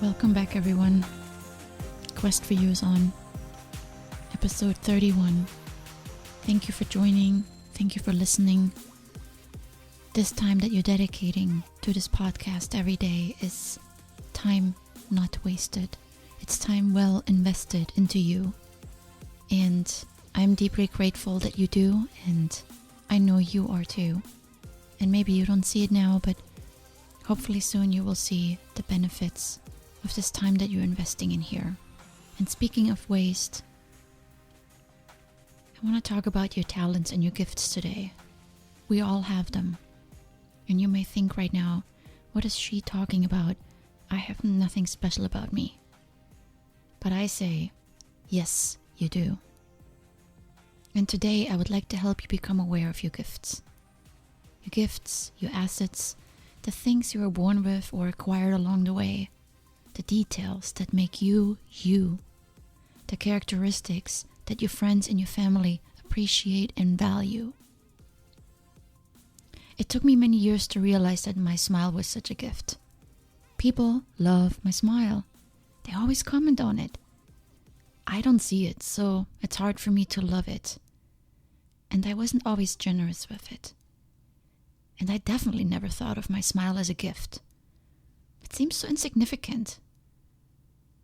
Welcome back, everyone. Quest for You is on episode 31. Thank you for joining. Thank you for listening. This time that you're dedicating to this podcast every day is time not wasted. It's time well invested into you. And I'm deeply grateful that you do, and I know you are too. And maybe you don't see it now, but hopefully soon you will see the benefits of this time that you're investing in here. And speaking of waste, I want to talk about your talents and your gifts today. We all have them. And you may think right now, what is she talking about? I have nothing special about me. But I say, yes, you do. And today I would like to help you become aware of your gifts. Your gifts, your assets, the things you were born with or acquired along the way. The details that make you, you. The characteristics that your friends and your family appreciate and value. It took me many years to realize that my smile was such a gift. People love my smile. They always comment on it. I don't see it, so it's hard for me to love it. And I wasn't always generous with it. And I definitely never thought of my smile as a gift. It seems so insignificant.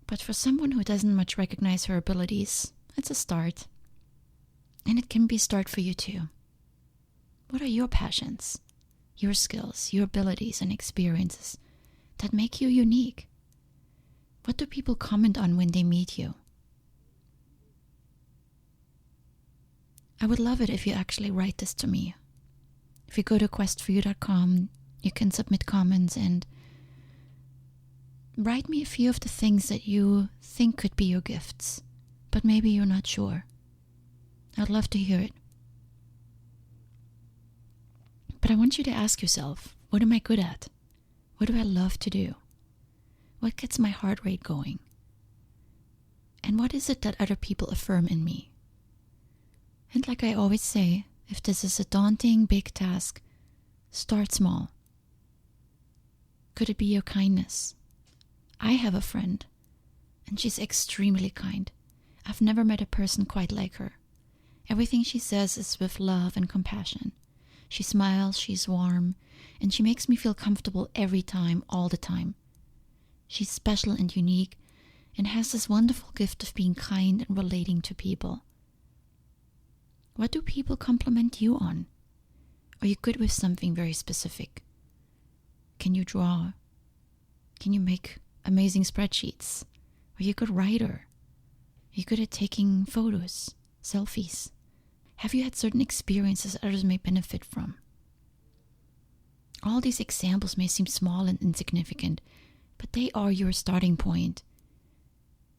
But for someone who doesn't much recognize her abilities, it's a start. And it can be a start for you too. What are your passions, your skills, your abilities and experiences that make you unique? What do people comment on when they meet you? I would love it if you actually write this to me. If you go to QFY031.mp3, you can submit comments and write me a few of the things that you think could be your gifts, but maybe you're not sure. I'd love to hear it. But I want you to ask yourself, what am I good at? What do I love to do? What gets my heart rate going? And what is it that other people affirm in me? And like I always say, if this is a daunting, big task, start small. Could it be your kindness? I have a friend, and she's extremely kind. I've never met a person quite like her. Everything she says is with love and compassion. She smiles, she's warm, and she makes me feel comfortable every time, all the time. She's special and unique, and has this wonderful gift of being kind and relating to people. What do people compliment you on? Are you good with something very specific? Can you draw? Can you make amazing spreadsheets? Are you a good writer? Are you good at taking photos, selfies? Have you had certain experiences others may benefit from? All these examples may seem small and insignificant, but they are your starting point.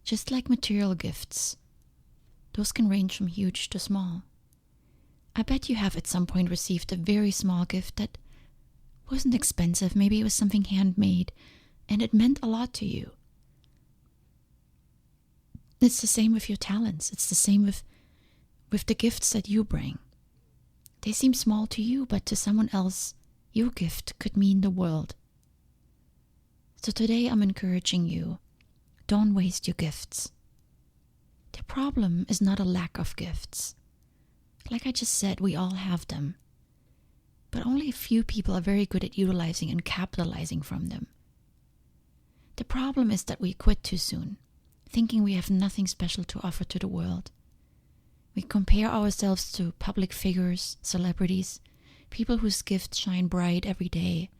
Just like material gifts, those can range from huge to small. I bet you have at some point received a very small gift that wasn't expensive. Maybe it was something handmade, and it meant a lot to you. It's the same with your talents. It's the same with the gifts that you bring. They seem small to you, but to someone else, your gift could mean the world. So today I'm encouraging you, don't waste your gifts. The problem is not a lack of gifts. Like I just said, we all have them. But only a few people are very good at utilizing and capitalizing from them. The problem is that we quit too soon, thinking we have nothing special to offer to the world. We compare ourselves to public figures, celebrities, people whose gifts shine bright every day.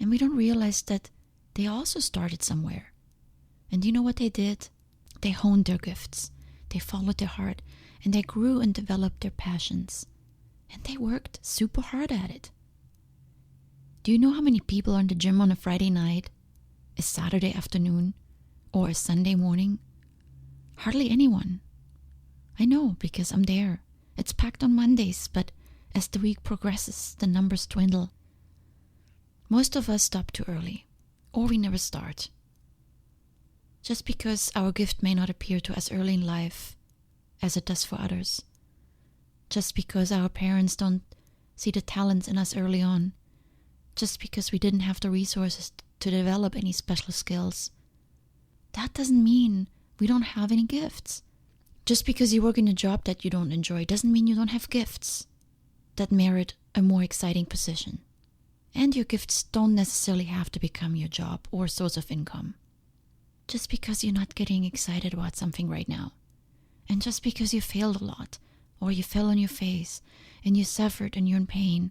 And we don't realize that they also started somewhere. And you know what they did? They honed their gifts. They followed their heart. And they grew and developed their passions. And they worked super hard at it. Do you know how many people are in the gym on a Friday night, a Saturday afternoon, or a Sunday morning? Hardly anyone. I know, because I'm there. It's packed on Mondays, but as the week progresses, the numbers dwindle. Most of us stop too early, or we never start. Just because our gift may not appear to us early in life, as it does for others. Just because our parents don't see the talents in us early on. Just because we didn't have the resources to develop any special skills, that doesn't mean we don't have any gifts. Just because you work in a job that you don't enjoy doesn't mean you don't have gifts that merit a more exciting position. And your gifts don't necessarily have to become your job or source of income. Just because you're not getting excited about something right now, and just because you failed a lot, or you fell on your face, and you suffered and you're in pain,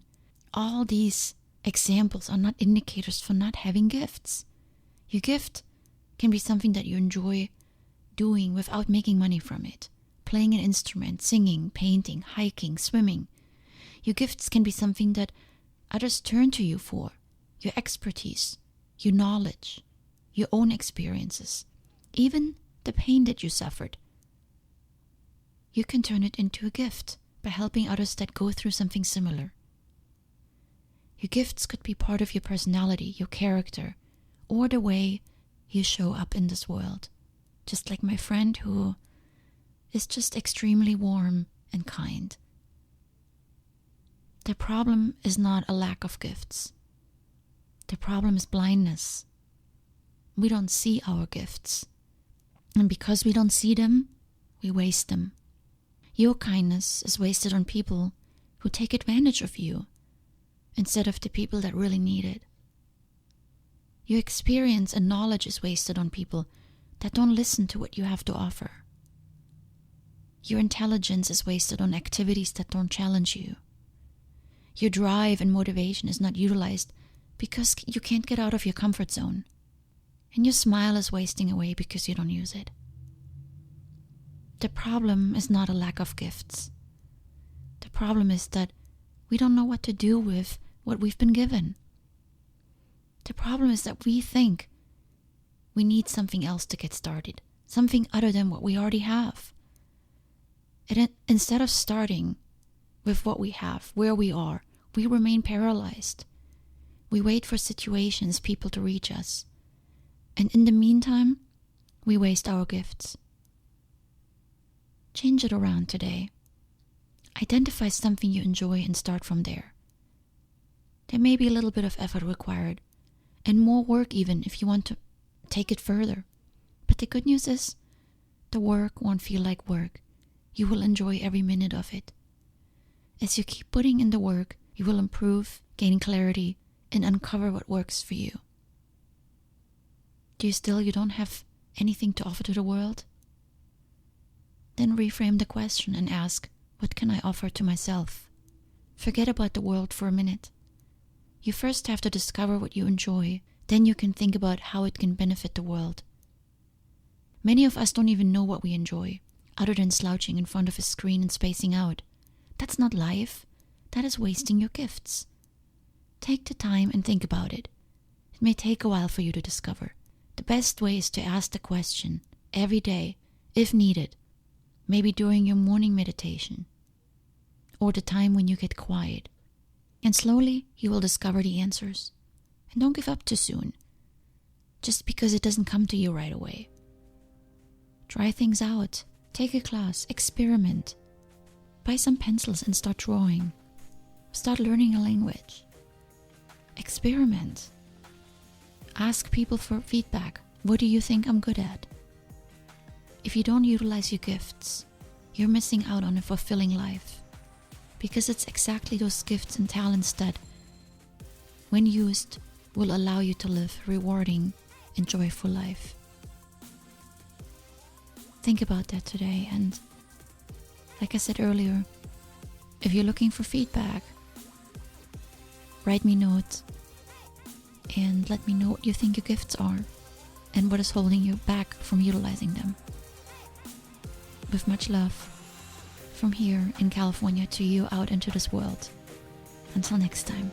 all these examples are not indicators for not having gifts. Your gift can be something that you enjoy doing without making money from it. Playing an instrument, singing, painting, hiking, swimming. Your gifts can be something that others turn to you for. Your expertise, your knowledge, your own experiences, even the pain that you suffered. You can turn it into a gift by helping others that go through something similar. Your gifts could be part of your personality, your character, or the way you show up in this world. Just like my friend who is just extremely warm and kind. The problem is not a lack of gifts. The problem is blindness. We don't see our gifts. And because we don't see them, we waste them. Your kindness is wasted on people who take advantage of you instead of the people that really need it. Your experience and knowledge is wasted on people that don't listen to what you have to offer. Your intelligence is wasted on activities that don't challenge you. Your drive and motivation is not utilized because you can't get out of your comfort zone. And your smile is wasting away because you don't use it. The problem is not a lack of gifts. The problem is that we don't know what to do with what we've been given. The problem is that we think we need something else to get started, something other than what we already have. And instead of starting with what we have, where we are, we remain paralyzed. We wait for situations, people to reach us. And in the meantime, we waste our gifts. Change it around today. Identify something you enjoy and start from there. There may be a little bit of effort required, and more work even if you want to take it further. But the good news is, the work won't feel like work. You will enjoy every minute of it. As you keep putting in the work, you will improve, gain clarity, and uncover what works for you. Do you don't have anything to offer to the world? Then reframe the question and ask, what can I offer to myself? Forget about the world for a minute. You first have to discover what you enjoy, then you can think about how it can benefit the world. Many of us don't even know what we enjoy, other than slouching in front of a screen and spacing out. That's not life. That is wasting your gifts. Take the time and think about it. It may take a while for you to discover. The best way is to ask the question every day, if needed, maybe during your morning meditation, or the time when you get quiet. And slowly you will discover the answers. And don't give up too soon, just because it doesn't come to you right away. Try things out. Take a class. Experiment. Buy some pencils and start drawing. Start learning a language. Experiment. Ask people for feedback. What do you think I'm good at? If you don't utilize your gifts, you're missing out on a fulfilling life. Because it's exactly those gifts and talents that, when used, will allow you to live a rewarding and joyful life. Think about that today, and like I said earlier, if you're looking for feedback, write me notes and let me know what you think your gifts are and what is holding you back from utilizing them. With much love, from here in California to you out into this world. Until next time.